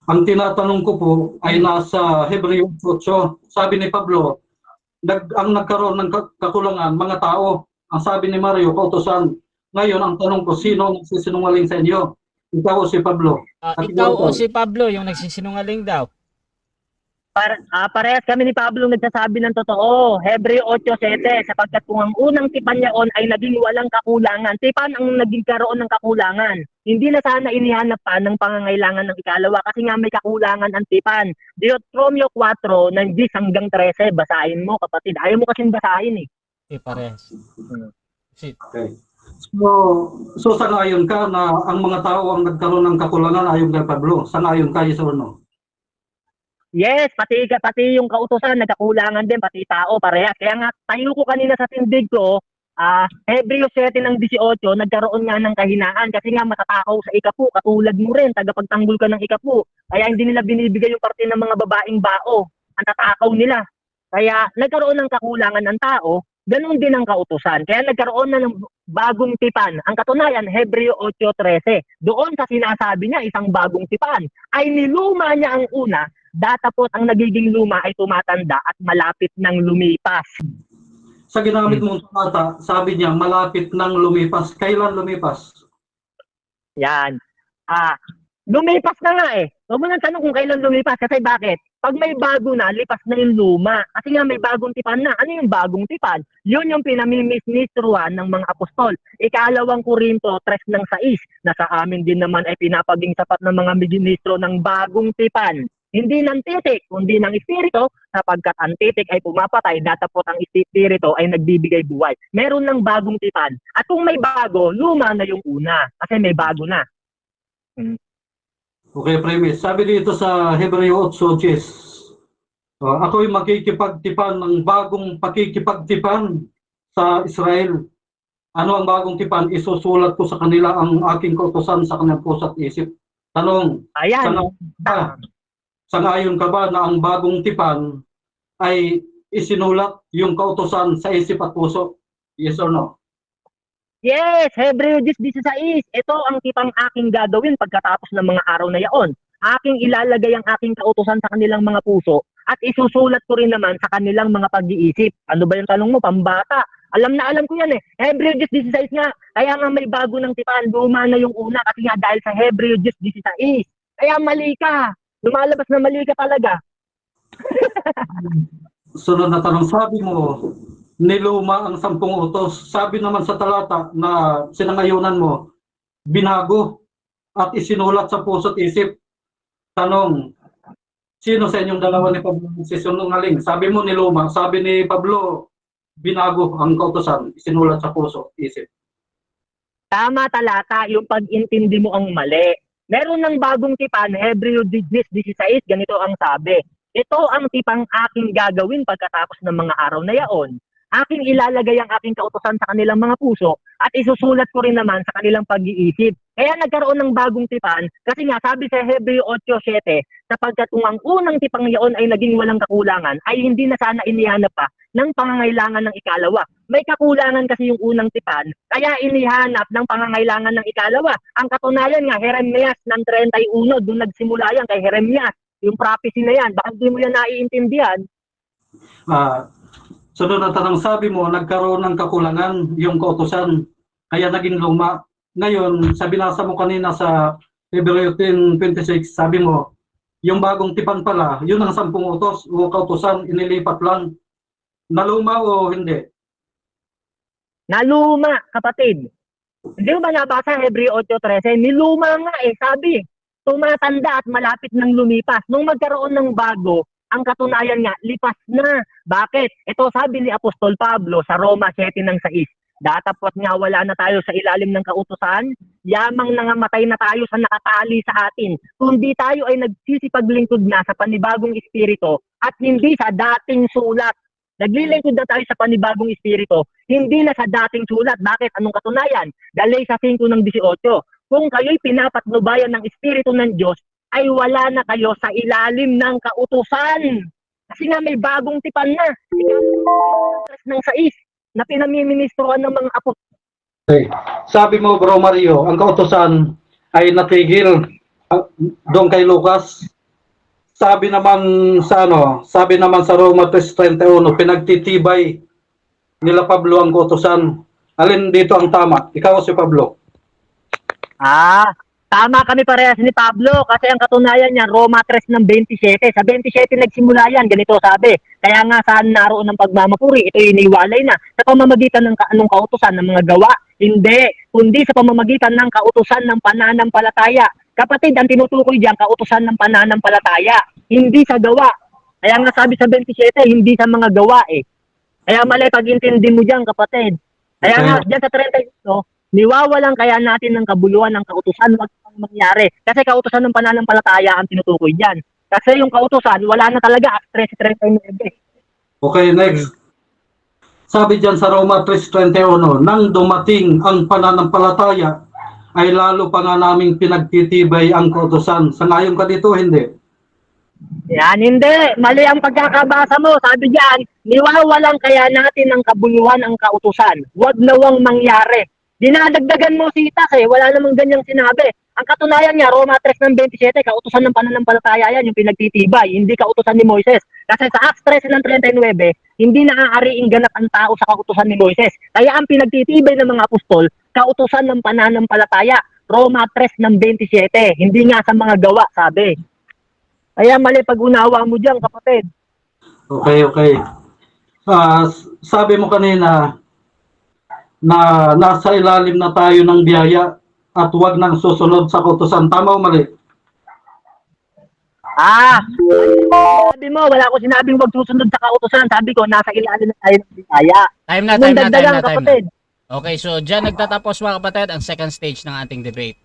Ang tinatanong ko po ay nasa Hebreo 8. Sabi ni Pablo, ang nagkaroon ng kakulangan, mga tao. Ang sabi ni Mario, kautosan. Ngayon, ang tanong ko, sino ang nagsisinungaling sa inyo? Ikaw o si Pablo? At Ikaw o ikaw, si Pablo yung nagsisinungaling daw? Parehas kami ni Pablo nagsasabi ng totoo. Hebreo 8:7, sapagkat kung ang unang tipan niyaon ay naging walang kakulangan, tipan ang naging karoon ng kakulangan. Hindi na sana inihanap pa ng pangangailangan ng ikalawa kasi nga may kakulangan ang tipan. Deuteronomio 4, ng 10 hanggang 13, basahin mo kapatid. Ayaw mo kasing basahin eh. Parehas. okay. So sangayon ka na ang mga tao ang nagkaroon ng kakulangan ayon kay Pablo? Sangayon ka, yes or no? Yes, pati yung kautusan nagkakulangan din, pati tao parehas. Kaya nga tayo ko kanina sa tindig ko, Hebreo 7 ng 18, nagkaroon nga ng kahinaan kasi nga matatakaw sa ikapu, katulad mo rin, tagapagtanggol ka ng ikapu. Kaya hindi nila binibigay yung parte ng mga babaeng bao, ang tatakaw nila. Kaya nagkaroon ng kakulangan ng tao, ganun din ang kautusan. Kaya nagkaroon na ng bagong tipan. Ang katunayan, Hebreo 8:13. Doon sa sinasabi niya, isang bagong tipan, ay niluma niya ang una, datapot ang nagiging luma ay tumatanda at malapit ng lumipas. Sa ginamit mong talata, sabi niya, malapit ng lumipas. Kailan lumipas? Yan. Lumipas na nga eh. Huwag mo nang tanong kung kailan lumipas. Kasi bakit? Pag may bago na, lipas na yung luma. Kasi nga may bagong tipan na. Ano yung bagong tipan? Yun yung pinamiministruhan ng mga apostol. Ikalawang Korinto 3 ng 6, na sa amin din naman ay pinapaging sapat ng mga ministro ng bagong tipan. Hindi ng titik, kundi ng espiritu, sapagkat ang titik ay pumapatay, datapot ang espiritu ay nagbibigay buhay. Meron ng bagong tipan. At kung may bago, luma na yung una. Kasi may bago na. Okay, premise. Sabi dito sa Hebreo 8:10, ako'y makikipagtipan ng bagong pakikipagtipan sa Israel. Ano ang bagong tipan? Isusulat ko sa kanila ang aking kautusan sa kanilang puso at isip. Tanong, Ayan. sangayon ka ba na ang bagong tipan ay isinulat yung kautusan sa isip at puso? Yes or no? Yes, Hebreo 10:16. Ito ang tipang aking gagawin pagkatapos ng mga araw na yaon. Aking ilalagay ang aking kautusan sa kanilang mga puso at isusulat ko rin naman sa kanilang mga pag-iisip. Ano ba yung tanong mo? Pambata. Alam na alam ko yan eh. Hebreo 10:16 nga. Kaya nga may bago ng tipan. Luma na yung una kasi nga dahil sa Hebreo 10:16. Kaya mali ka. Lumalabas na mali ka talaga. Sunod na tanong, sabi mo, niluma ang 10 utos. Sabi naman sa talata na sinangayunan mo, binago at isinulat sa puso at isip. Tanong, sino sa inyong dalawa ni Pablo nagsisinungaling? Sabi mo niluma, sabi ni Pablo, binago ang kautosan, isinulat sa puso at isip. Tama talata, yung pag-intindi mo ang mali. Meron ng bagong tipan, Hebreo 10:16, ganito ang sabi. Ito ang tipang aking gagawin pagkatapos ng mga araw na yaon. Aking ilalagay ang aking kautusan sa kanilang mga puso at isusulat ko rin naman sa kanilang pag-iisip. Kaya nagkaroon ng bagong tipan kasi nga sabi sa Hebreo 8:7, sapagkat kung ang unang tipang yaon ay naging walang kakulangan, ay hindi na sana inihanap pa ng pangangailangan ng ikalawa. May kakulangan kasi yung unang tipan, kaya inihanap ng pangangailangan ng ikalawa. Ang katunayan nga, Jeremias ng 31, doon nagsimula yan kay Jeremias. Yung prophecy na yan, baka hindi mo yan naiintindihan. Sunod na tanong, sabi mo, nagkaroon ng kakulangan yung kautusan, kaya naging luma. Ngayon, sa binasa mo kanina sa Hebreo 10:26, sabi mo, yung bagong tipan pala, yun ang 10 utos o kautusan, inilipat lang. Naluma o hindi? Naluma, kapatid. Hindi mo ba nabasa Hebreo 8:13? Niluma nga eh, sabi. Tumatanda at malapit ng lumipas. Nung magkaroon ng bago, ang katunayan nga, lipas na. Bakit? Ito sabi ni Apostol Pablo sa Roma 7:6. Datapot nga wala na tayo sa ilalim ng kautusan, yamang nangamatay na tayo sa nakatali sa atin. Kundi tayo ay nagsisipaglingkod na sa panibagong espiritu at hindi sa dating sulat. Naglilingkod na tayo sa panibagong espiritu, hindi na sa dating sulat. Bakit? Anong katunayan? Galay sa 5:18. Kung kayo'y pinapatnubayan ng espiritu ng Diyos, ay wala na kayo sa ilalim ng kautusan. Kasi nga may bagong tipan na. Ng 6 na pinamiministrohan ng mga apostol. Okay. Sabi mo, Bro Mario, ang kautusan ay natigil doon kay Lucas. sabi naman sa Roma 3:31, pinagtitibay nila Pablo ang kautusan. Alin dito ang tama? Ikaw si Pablo. Tama kami parehas ni Pablo kasi ang katunayan niya, Roma 3 ng 27. Sa 27 nagsimula yan, ganito sabi. Kaya nga saan naroon ng pagmamapuri, ito iniwalay na sa pamamagitan ng anong kautusan ng mga gawa. Hindi, kundi sa pamamagitan ng kautusan ng pananampalataya. Kapatid, ang tinutukoy diyan, kautusan ng pananampalataya, hindi sa gawa. Kaya nga sabi sa 27, hindi sa mga gawa eh. Kaya mali pag-intindi mo diyan, kapatid. Kaya nga, diyan sa 31, niwawalan kaya natin ng kabuluhan ng kautusan, wag pang mangyari. Kasi kautusan ng pananampalataya ang tinutukoy diyan. Kasi yung kautusan, wala na talaga, Acts 13:39. Okay, next. Sabi diyan sa Roma 3:31, nang dumating ang pananampalataya, ay lalo pa nga naming pinagtitibay ang kautusan. Sangayon ka dito, hindi? Yan, hindi. Mali ang pagkakabasa mo. Sabi diyan, niwawalan kaya natin ng kabuluhan ang kautusan. Wag nawang mangyari. Dinadagdagan mo si Itas eh. Wala namang ganyang sinabi. Ang katunayan niya, Roma 3 ng 27, kautusan ng pananampalataya yan, yung pinagtitibay, hindi kautusan ni Moises. Kasi sa Acts 13 ng 39, hindi naaariing ganap ang tao sa kautusan ni Moises. Kaya ang pinagtitibay ng mga apostol, kautusan ng pananampalataya, Roma 3 ng 27, hindi nga sa mga gawa, sabi. Kaya mali pag-unawa mo diyan, kapatid. Okay. Sabi mo kanina na nasa ilalim na tayo ng biyaya at huwag nang susunod sa kautusan. Tama o mali? Sabi mo, wala ko sinabing wag susunod sa kautusan. Sabi ko, nasa ilalim na tayo ng biyaya. Time na. Kapatid. Okay, so dyan nagtatapos mga kapatid ang second stage ng ating debate.